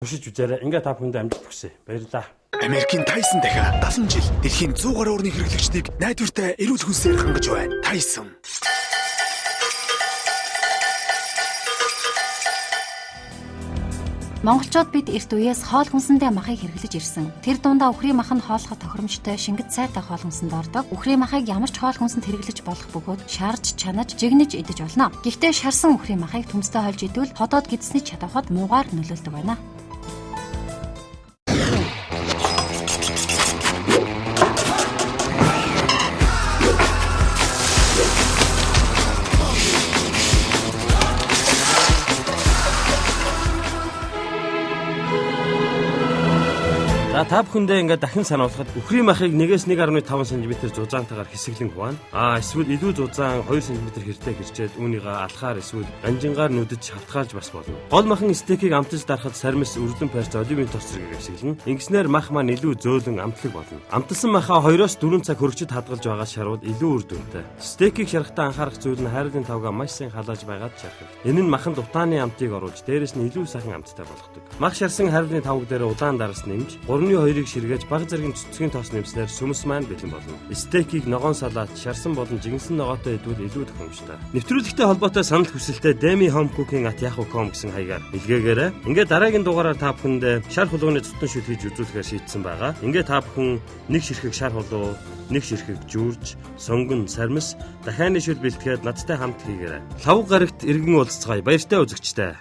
Өшиж үзээрэй. Ингээ та бүхэнд амжилт хүсье. Баярлалаа. Америкийн Тайсон дахиад 70 жил дэлхийн 100 гаруй орны хэрэглэгчдийг найдвартай эрүүл хүнсээр хангаж байна. Тайсон. Монголчууд бид эрт үеэс хоол хүнсэндээ махыг хэрэглэж ирсэн. Тэр дундаа үхрийн мах нь хооллоход тохиромжтой шингэт сайтай хоол хүнсэнд ордог. Үхрийн махыг ямар ч хоол хүнсэнд хэрэглэж болох бөгөөд шарж, чанаж, жигнэж идэж болно. Гэхдээ шарсан үхрийн махыг төмстэй хольж идвэл ходоод гидсний чадварт муугаар нөлөөлдөг байна. Та бүхэндээ ингээд дахин сануулхад үхрийн махыг 1-1.5 см зузаантайгаар хэсэглэн хуваана. Эсвэл илүү зузаан 2 см хэртэй хэрчээд үүнийгээ алхаар эсвэл анжингаар нүдэж хавтгаалж бас болно. Гол махан стейкийг амтаж дарахад сармис, өрдөн перц, оливын тоц зэрэг хэсэглэн. Ингэснээр мах маань илүү зөөлөн амтлаг болно. Амталсан махаа 2-4 цаг хөргөчд хадгалж байгаа шарууд илүү үр дүнтэй. Стейкийг шарахтаа анхаарах зүйл нь хайрлын тавга маш сайн халааж байгаад шарах. Энэ нь маханд утааны амтыг оруулж дээрэс нь илүү сайхан амттай болгодог. Мах шарсан хайрлын тавга дээр удаан дараас нэмж 3-2-ыг ширгээж бага зэргийн цэцгийн тоос нэмснээр сүмс маань бэлэн болно. Стейкийг ногоон салаад шарсан болон жигэнсэн ногоотой идвэл илүү тохиромжтой. Нэвтрүүлэгтэй холбоотой санал хүсэлтээ demi-home-cooking@yahoo.com гэсэн хаягаар илгээгээрэй. Ингээд дараагийн дугаараар та бүхэнд шар хулгууны цутан шүд хийж үзүүлэхээр шийдсэн байгаа. Ингээд та бүхэн нэг ширхэг шар хулгуу, нэг ширхэг жүүрж, сонгон, сармис, дахианы шүд бэлтгээд надтай хамт хийгээрэй. Лавг гарагт иргэн уулзцгаая. Баяртай үзэгчтэй.